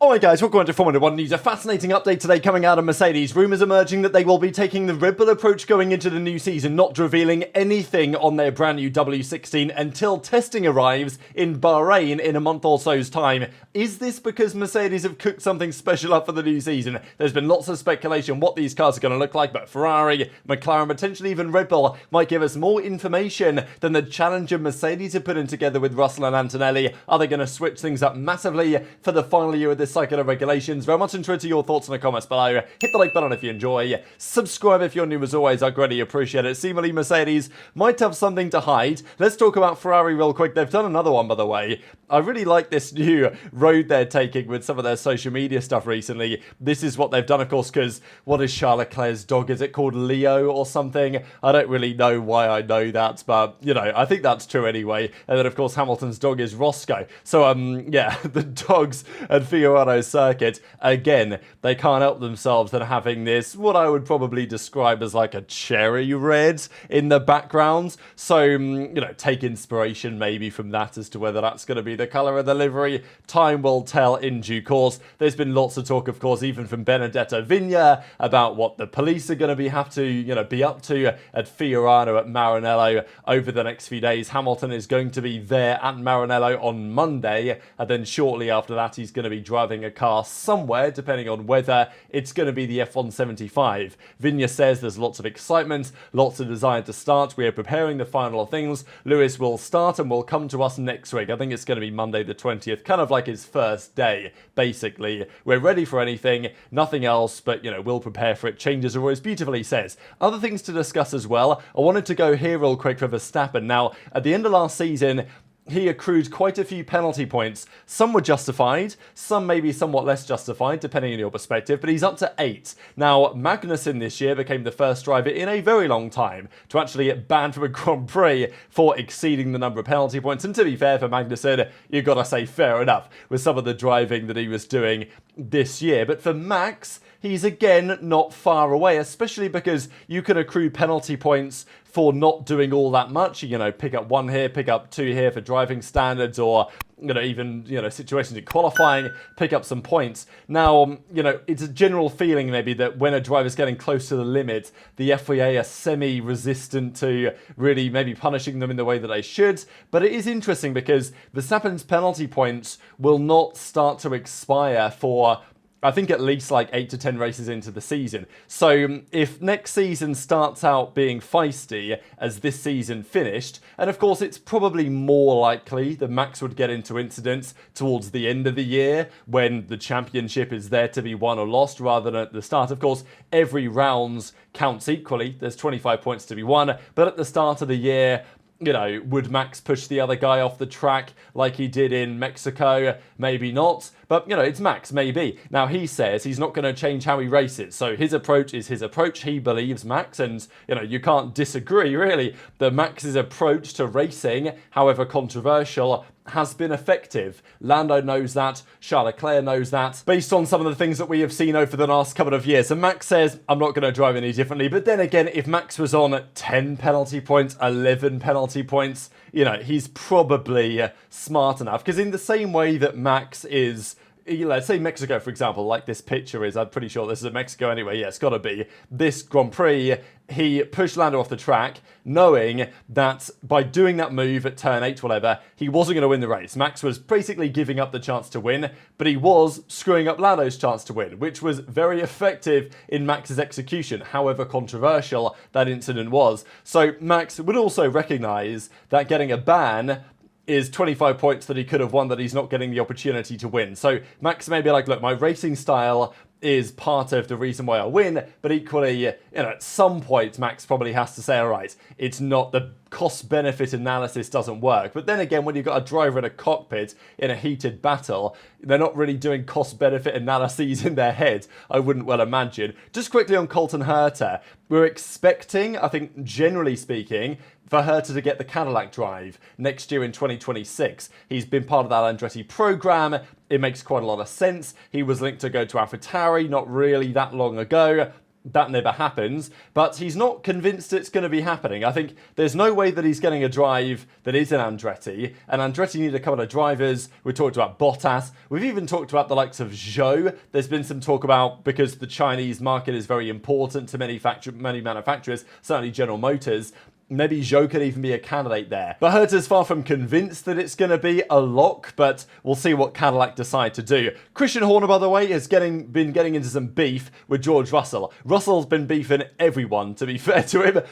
Alright guys, welcome on to Formula 1 News. A fascinating update today coming out of Mercedes. Rumours emerging that they will be taking the Red Bull approach going into the new season, not revealing anything on their brand new W16 until testing arrives in Bahrain in a month or so's time. Is this because Mercedes have cooked something special up for the new season? There's been lots of speculation what these cars are going to look like, but Ferrari, McLaren, potentially even Red Bull might give us more information than the challenger Mercedes are putting together with Russell and Antonelli. Are they going to switch things up massively for the final year of this cycle of regulations? Very much interested in your thoughts in the comments below. Hit the like button if you enjoy. Subscribe if you're new as always. I greatly appreciate it. Seemingly Mercedes might have something to hide. Let's talk about Ferrari real quick. They've done another one, by the way. I really like this new road they're taking with some of their social media stuff recently. This is what they've done, of course, because what is Charles Leclerc's dog? Is it called Leo or something? I don't really know why I know that, but, you know, I think that's true anyway. And then, of course, Hamilton's dog is Roscoe. So, yeah, the dogs at Fiorano's circuit, again, they can't help themselves than having this, what I would probably describe as like a cherry red in the background. So, you know, take inspiration maybe from that as to whether that's going to be the colour of the livery. Time will tell in due course. There's been lots of talk, of course, even from Benedetto Vigna about what the police are going to have to, you know, be up to at Fiorano, at Maranello over the next few days. Hamilton is going to be there at Maranello on Monday, and then shortly after that he's going to be driving a car somewhere, depending on whether it's going to be the F175. Vigna says there's lots of excitement, lots of desire to start. We are preparing the final things. Lewis will start and will come to us next week. I think it's going to be Monday the 20th, kind of like his first day, basically. We're ready for anything, nothing else, but, you know, we'll prepare for it. Changes are always beautiful, he says. Other things to discuss as well. I wanted to go here real quick for Verstappen. Now, at the end of last season, he accrued quite a few penalty points. Some were justified, some maybe somewhat less justified, depending on your perspective, but he's up to 8. Now, Magnussen this year became the first driver in a very long time to actually get banned from a Grand Prix for exceeding the number of penalty points. And to be fair for Magnussen, you've got to say fair enough with some of the driving that he was doing this year. But for Max, he's again not far away, especially because you can accrue penalty points for not doing all that much. You know, pick up 1 here, pick up 2 here for driving standards, or, you know, even, you know, situations in qualifying, pick up some points. Now, you know, it's a general feeling maybe that when a driver's getting close to the limit, the FIA are semi-resistant to really maybe punishing them in the way that they should. But it is interesting because Verstappen's penalty points will not start to expire for, I think, at least like 8 to 10 races into the season. So if next season starts out being feisty as this season finished, and of course it's probably more likely that Max would get into incidents towards the end of the year when the championship is there to be won or lost rather than at the start. Of course, every round counts equally. There's 25 points to be won, but at the start of the year, you know, would Max push the other guy off the track like he did in Mexico? Maybe not. But, you know, it's Max, maybe. Now, he says he's not going to change how he races. So his approach is his approach. He believes Max. And, you know, you can't disagree, really, that Max's approach to racing, however controversial, has been effective. Lando knows that. Charles Leclerc knows that, based on some of the things that we have seen over the last couple of years. And Max says, I'm not going to drive any differently. But then again, if Max was on 10 penalty points, 11 penalty points, you know, he's probably smart enough. Because in the same way that Max is, let's say Mexico, for example, like this picture is, I'm pretty sure this is Mexico anyway, yeah, it's got to be. This Grand Prix, he pushed Lando off the track, knowing that by doing that move at turn 8, whatever, he wasn't going to win the race. Max was basically giving up the chance to win, but he was screwing up Lando's chance to win, which was very effective in Max's execution, however controversial that incident was. So Max would also recognise that getting a ban is 25 points that he could have won that he's not getting the opportunity to win. So Max may be like, look, my racing style is part of the reason why I win, but equally, you know, at some point, Max probably has to say, all right, it's not, the cost-benefit analysis doesn't work. But then again, when you've got a driver in a cockpit in a heated battle, they're not really doing cost-benefit analyses in their head, I wouldn't well imagine. Just quickly on Colton Herta, we're expecting, I think, generally speaking, for Herta to get the Cadillac drive next year in 2026. He's been part of that Andretti program. It makes quite a lot of sense. He was linked to go to AlphaTauri not really that long ago. that never happens, but he's not convinced it's going to be happening. I think there's no way that he's getting a drive that is in Andretti, and Andretti need a couple of drivers. We talked about Bottas. We've even talked about the likes of Zhou. There's been some talk about, because the Chinese market is very important to many manufacturers, certainly General Motors, maybe Zhou could even be a candidate there. But Herta's far from convinced that it's going to be a lock, but we'll see what Cadillac decide to do. Christian Horner, by the way, has been getting into some beef with George Russell. Russell's been beefing everyone, to be fair to him,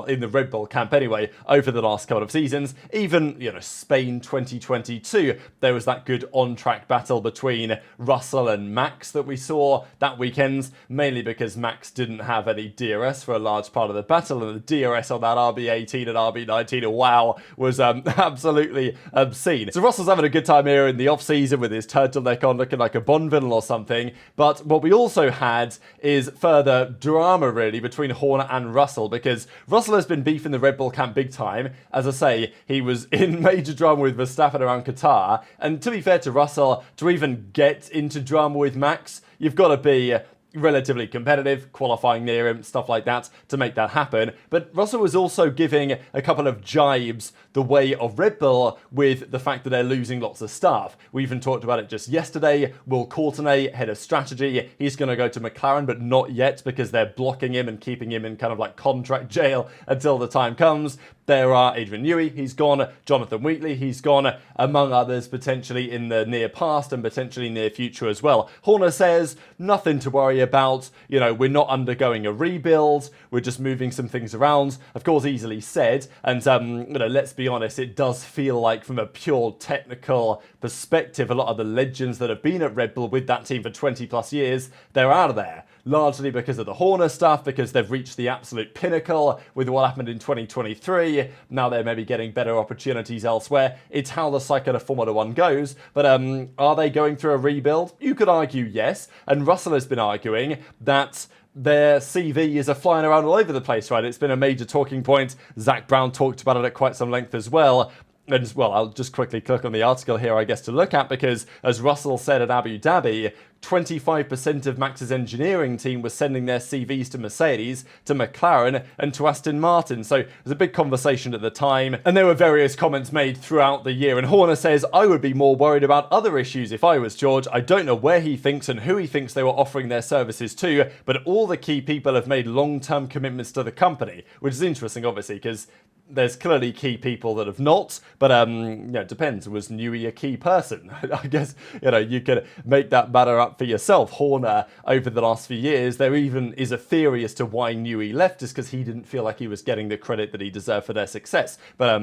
in the Red Bull camp anyway, over the last couple of seasons. Even, Spain 2022, there was that good on-track battle between Russell and Max that we saw that weekend, mainly because Max didn't have any DRS for a large part of the battle, and the DRS on that RB18 and RB19, wow, was absolutely obscene. So Russell's having a good time here in the off-season with his turtleneck on, looking like a Bond villain or something. But what we also had is further drama, really, between Horner and Russell, because Russell has been beefing the Red Bull camp big time. As I say, he was in major drama with Verstappen around Qatar. And to be fair to Russell, to even get into drama with Max, you've got to be relatively competitive, qualifying near him, stuff like that, to make that happen. But Russell was also giving a couple of jibes the way of Red Bull with the fact that they're losing lots of staff. We even talked about it just yesterday. Will Courtenay, head of strategy, he's going to go to McLaren, but not yet because they're blocking him and keeping him in kind of like contract jail until the time comes. There are Adrian Newey, he's gone. Jonathan Wheatley, he's gone, among others, potentially in the near past and potentially near future as well. Horner says, nothing to worry about. We're not undergoing a rebuild. We're just moving some things around. Of course, easily said. And, let's be honest, it does feel like from a pure technical perspective, a lot of the legends that have been at Red Bull with that team for 20 plus years, they're out of there. Largely because of the Horner stuff, because they've reached the absolute pinnacle with what happened in 2023. Now they're maybe getting better opportunities elsewhere. It's how the cycle of Formula 1 goes. But are they going through a rebuild? You could argue yes. And Russell has been arguing that their CV is flying around all over the place, right? It's been a major talking point. Zach Brown talked about it at quite some length as well. And, well, I'll just quickly click on the article here, I guess, to look at, because as Russell said at Abu Dhabi, 25% of Max's engineering team was sending their CVs to Mercedes, to McLaren, and to Aston Martin. So it was a big conversation at the time, and there were various comments made throughout the year. And Horner says, I would be more worried about other issues if I was George. I don't know where he thinks and who he thinks they were offering their services to, but all the key people have made long-term commitments to the company, which is interesting, obviously, because there's clearly key people that have not, but it depends. Was Newey a key person? I guess you could make that matter up for yourself. Horner, over the last few years, there even is a theory as to why Newey left, is because he didn't feel like he was getting the credit that he deserved for their success. But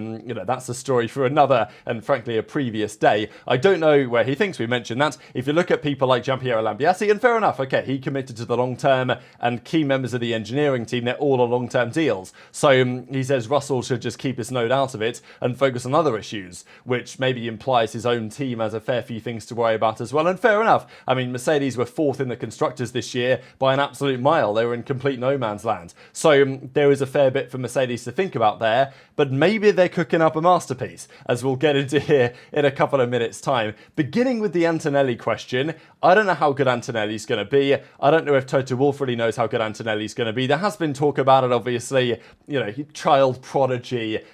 that's a story for another and frankly a previous day. I don't know where he thinks. We mentioned that. If you look at people like Giampiero Lambiase, and fair enough, okay, he committed to the long term, and key members of the engineering team, they're all on long term deals. So he says Russell should just keep his nose out of it and focus on other issues, which maybe implies his own team has a fair few things to worry about as well. And fair enough. I mean, Mercedes were fourth in the constructors this year by an absolute mile. They were in complete no man's land. So there is a fair bit for Mercedes to think about there, but maybe they're cooking up a masterpiece, as we'll get into here in a couple of minutes' time. Beginning with the Antonelli question, I don't know how good Antonelli's going to be. I don't know if Toto Wolff really knows how good Antonelli's going to be. There has been talk about it, obviously, child prodigy,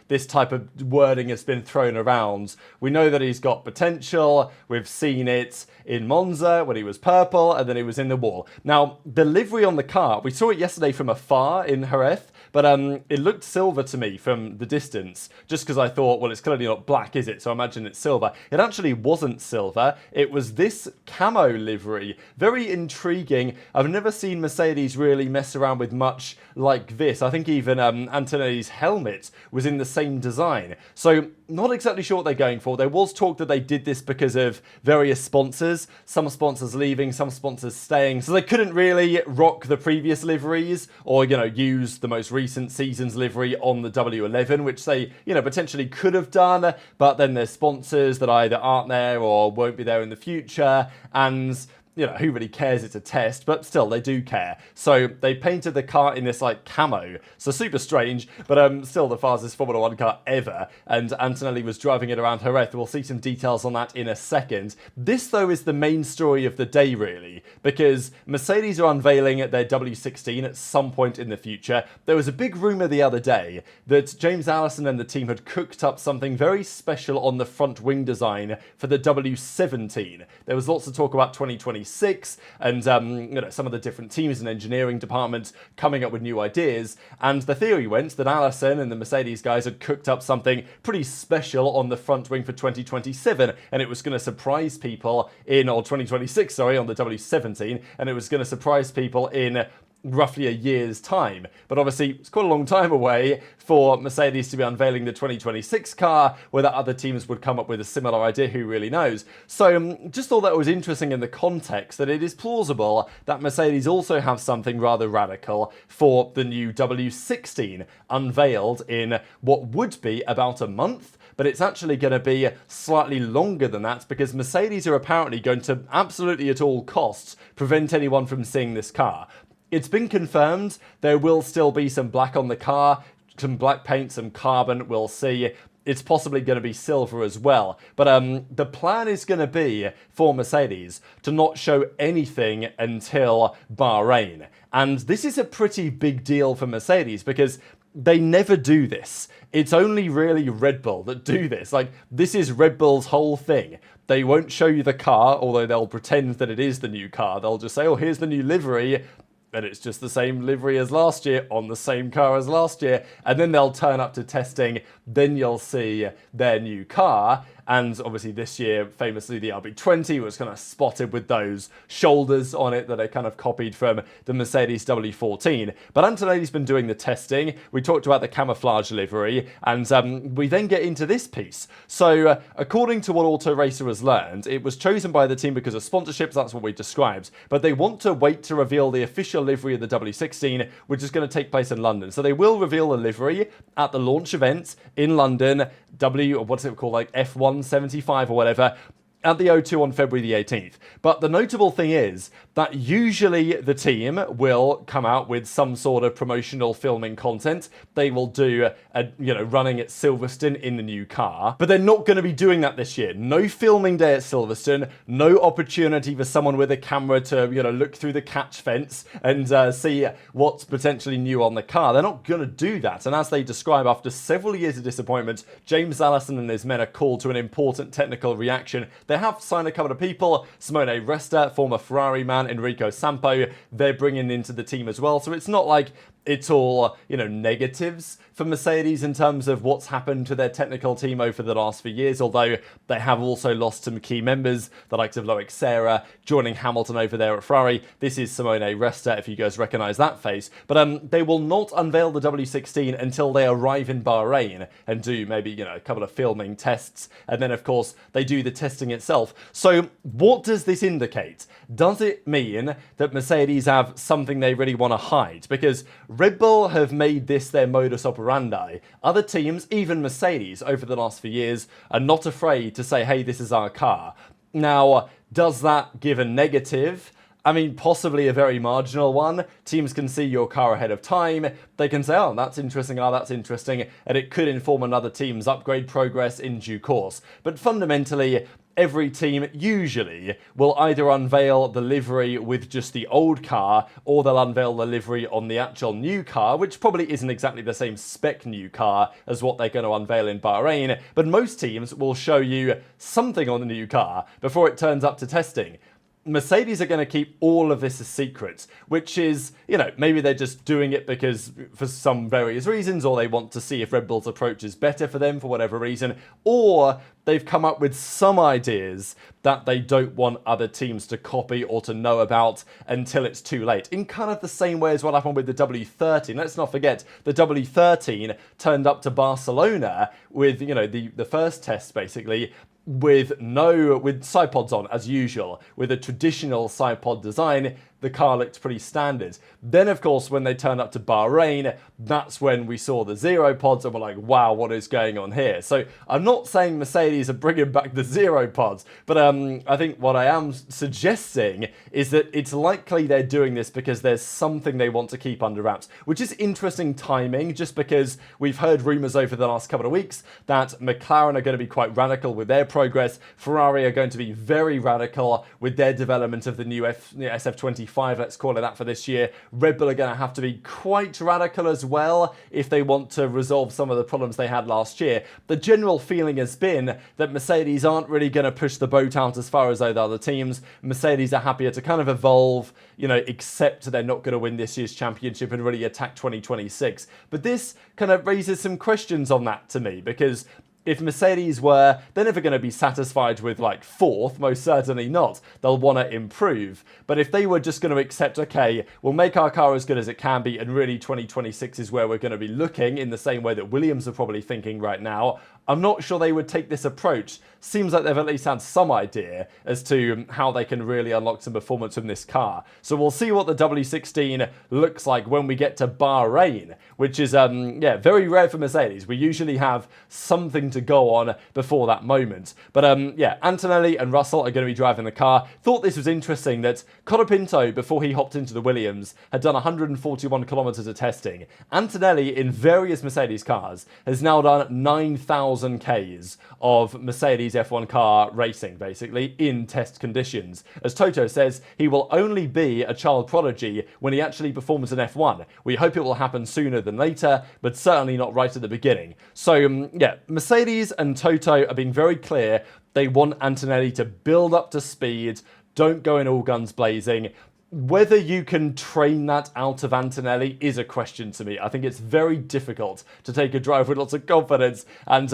this type of wording has been thrown around. We know that he's got potential. We've seen it in Monza when he was purple, and then he was in the wall. Now, the livery on the car, we saw it yesterday from afar in Jerez, but it looked silver to me from the distance, just because I thought, well, it's clearly not black, is it? So I imagine it's silver. It actually wasn't silver. It was this camo livery. Very intriguing. I've never seen Mercedes really mess around with much like this. I think even Antonelli's helmet was in the same design. So not exactly sure what they're going for. There was talk that they did this because of various sponsors. Some sponsors leaving, some sponsors staying. So they couldn't really rock the previous liveries or, use the most recent season's livery on the W11, which they, potentially could have done. But then there's sponsors that either aren't there or won't be there in the future. And you know, who really cares? It's a test, but still, they do care. So they painted the car in this like camo. So super strange, but still the fastest Formula 1 car ever. And Antonelli was driving it around Jerez. We'll see some details on that in a second. This, though, is the main story of the day, really, because Mercedes are unveiling their W16 at some point in the future. There was a big rumour the other day that James Allison and the team had cooked up something very special on the front wing design for the W17. There was lots of talk about 2026 and you know, some of the different teams and engineering departments coming up with new ideas, and the theory went that Allison and the Mercedes guys had cooked up something pretty special on the front wing for 2027, and it was going to surprise people in, or 2026, sorry, on the W17, and it was going to surprise people in roughly a year's time. But obviously, it's quite a long time away for Mercedes to be unveiling the 2026 car, whether other teams would come up with a similar idea, who really knows. So just thought that was interesting in the context that it is plausible that Mercedes also have something rather radical for the new W16 unveiled in what would be about a month, but it's actually going to be slightly longer than that, because Mercedes are apparently going to absolutely at all costs prevent anyone from seeing this car. It's been confirmed there will still be some black on the car, some black paint, some carbon, we'll see. It's possibly going to be silver as well. But the plan is going to be for Mercedes to not show anything until Bahrain. And this is a pretty big deal for Mercedes, because they never do this. It's only really Red Bull that do this. Like, this is Red Bull's whole thing. They won't show you the car, although they'll pretend that it is the new car. They'll just say, oh, here's the new livery. And it's just the same livery as last year on the same car as last year. And then they'll turn up to testing. Then you'll see their new car. And obviously this year, famously, the W20 was kind of spotted with those shoulders on it that are kind of copied from the Mercedes W14. But Antonelli's been doing the testing. We talked about the camouflage livery, and we then get into this piece. So according to what Auto Racer has learned, it was chosen by the team because of sponsorships. That's what we described. But they want to wait to reveal the official livery of the W16, which is going to take place in London. So they will reveal the livery at the launch event in London, what's it called, like F175 or whatever, at the O2 on February the 18th. But the notable thing is that usually the team will come out with some sort of promotional filming content. They will do, running at Silverstone in the new car. But they're not going to be doing that this year. No filming day at Silverstone. No opportunity for someone with a camera to, look through the catch fence and see what's potentially new on the car. They're not going to do that. And as they describe, after several years of disappointment, James Allison and his men are called to an important technical reaction. They have signed a couple of people. Simone Resta, former Ferrari man, Enrico Sampo, they're bringing into the team as well. So it's not like it's all, negatives for Mercedes in terms of what's happened to their technical team over the last few years, although they have also lost some key members, the likes of Loic Serra joining Hamilton over there at Ferrari. This is Simone Resta, if you guys recognise that face. But they will not unveil the W16 until they arrive in Bahrain and do maybe, a couple of filming tests. And then, of course, they do the testing itself. So what does this indicate? Does it mean that Mercedes have something they really want to hide? Because Red Bull have made this their modus operandi. Other teams, even Mercedes, over the last few years, are not afraid to say, hey, this is our car. Now, does that give a negative? I mean, possibly a very marginal one. Teams can see your car ahead of time. They can say, oh, that's interesting, and it could inform another team's upgrade progress in due course. But fundamentally, every team usually will either unveil the livery with just the old car, or they'll unveil the livery on the actual new car, which probably isn't exactly the same spec new car as what they're going to unveil in Bahrain. But most teams will show you something on the new car before it turns up to testing. Mercedes are going to keep all of this a secret, which is, maybe they're just doing it because for some various reasons, or they want to see if Red Bull's approach is better for them for whatever reason, or they've come up with some ideas that they don't want other teams to copy or to know about until it's too late. In kind of the same way as what happened with the W13. Let's not forget, the W13 turned up to Barcelona with, the first test basically, with side pods on as usual, with a traditional side pod design. The car looked pretty standard. Then, of course, when they turned up to Bahrain, that's when we saw the zero pods and we're like, wow, what is going on here? So I'm not saying Mercedes are bringing back the zero pods, but I think what I am suggesting is that it's likely they're doing this because there's something they want to keep under wraps, which is interesting timing, just because we've heard rumours over the last couple of weeks that McLaren are going to be quite radical with their progress. Ferrari are going to be very radical with their development of the new SF25, let's call it that, for this year. Red Bull are going to have to be quite radical as well if they want to resolve some of the problems they had last year. The general feeling has been that Mercedes aren't really going to push the boat out as far as those other teams. Mercedes are happier to kind of evolve, accept they're not going to win this year's championship and really attack 2026. But this kind of raises some questions on that to me, because if Mercedes they're never going to be satisfied with like fourth, most certainly not. They'll want to improve. But if they were just going to accept, okay, we'll make our car as good as it can be, and really 2026 is where we're going to be looking, in the same way that Williams are probably thinking right now, I'm not sure they would take this approach. Seems like they've at least had some idea as to how they can really unlock some performance from this car. So we'll see what the W16 looks like when we get to Bahrain, which is, very rare for Mercedes. We usually have something to go on before that moment. But, Antonelli and Russell are going to be driving the car. Thought this was interesting that Colapinto, before he hopped into the Williams, had done 141 kilometers of testing. Antonelli, in various Mercedes cars, has now done 9,000 Ks of Mercedes F1 car racing, basically, in test conditions. As Toto says, he will only be a child prodigy when he actually performs in F1. We hope it will happen sooner than later, but certainly not right at the beginning. So, Mercedes and Toto are being very clear. They want Antonelli to build up to speed, don't go in all guns blazing. Whether you can train that out of Antonelli is a question to me. I think it's very difficult to take a driver with lots of confidence and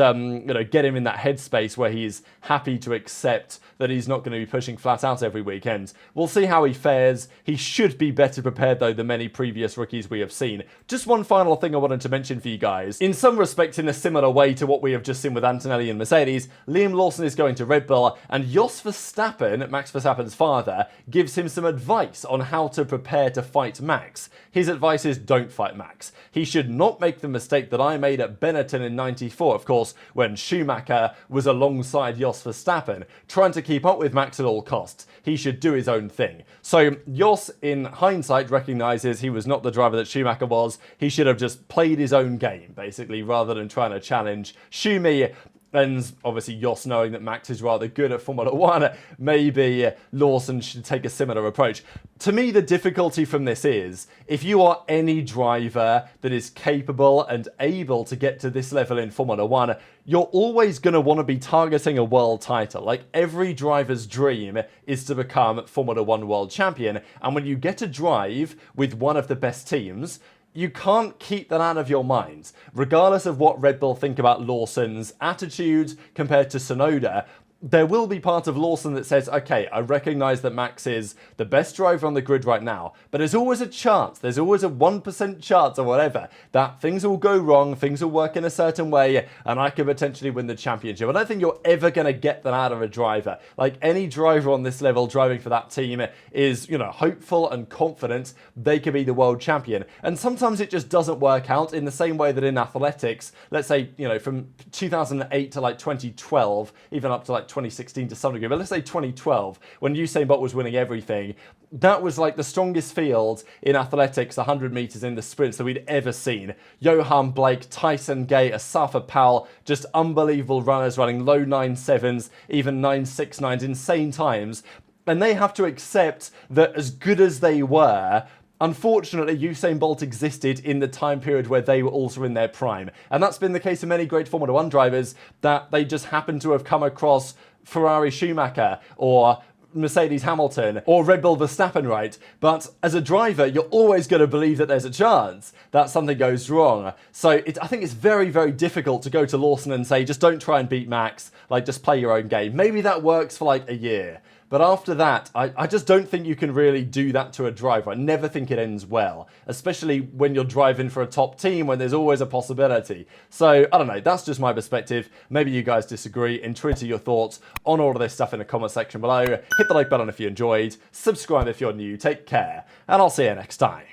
get him in that headspace where he's happy to accept that he's not going to be pushing flat out every weekend. We'll see how he fares. He should be better prepared, though, than many previous rookies we have seen. Just one final thing I wanted to mention for you guys. In some respects, in a similar way to what we have just seen with Antonelli and Mercedes, Liam Lawson is going to Red Bull, and Jos Verstappen, Max Verstappen's father, gives him some advice on how to prepare to fight Max. His advice is, don't fight Max. He should not make the mistake that I made at Benetton in '94, of course, when Schumacher was alongside Jos Verstappen, trying to keep up with Max at all costs. He should do his own thing. So Jos, in hindsight, recognises he was not the driver that Schumacher was. He should have just played his own game, basically, rather than trying to challenge Schumi. And obviously Jos, knowing that Max is rather good at Formula 1, maybe Lawson should take a similar approach. To me, the difficulty from this is, if you are any driver that is capable and able to get to this level in Formula 1, you're always going to want to be targeting a world title. Like, every driver's dream is to become Formula 1 world champion. And when you get to drive with one of the best teams, you can't keep that out of your mind. Regardless of what Red Bull think about Lawson's attitude compared to Tsunoda, there will be part of Lawson that says, okay, I recognise that Max is the best driver on the grid right now, but there's always a chance, there's always a 1% chance or whatever, that things will go wrong, things will work in a certain way, and I could potentially win the championship. I don't think you're ever going to get that out of a driver. Like, any driver on this level driving for that team is, hopeful and confident they could be the world champion. And sometimes it just doesn't work out, in the same way that in athletics, let's say, from 2008 to like 2012, even up to like 2016 to some degree, but let's say 2012, when Usain Bolt was winning everything, that was like the strongest field in athletics, 100 meters in the sprints, that we'd ever seen. Johan Blake, Tyson Gay, Asafa Powell, just unbelievable runners running low 9.7s, even 9.69s, insane times. And they have to accept that, as good as they were, unfortunately, Usain Bolt existed in the time period where they were also in their prime. And that's been the case of many great Formula 1 drivers, that they just happen to have come across Ferrari Schumacher or Mercedes Hamilton or Red Bull Verstappen, right? But as a driver, you're always going to believe that there's a chance that something goes wrong. So I think it's very, very difficult to go to Lawson and say, just don't try and beat Max, like, just play your own game. Maybe that works for like a year. But after that, I just don't think you can really do that to a driver. I never think it ends well, especially when you're driving for a top team when there's always a possibility. So, I don't know, that's just my perspective. Maybe you guys disagree. Enter your thoughts on all of this stuff in the comment section below. Hit the like button if you enjoyed. Subscribe if you're new. Take care, and I'll see you next time.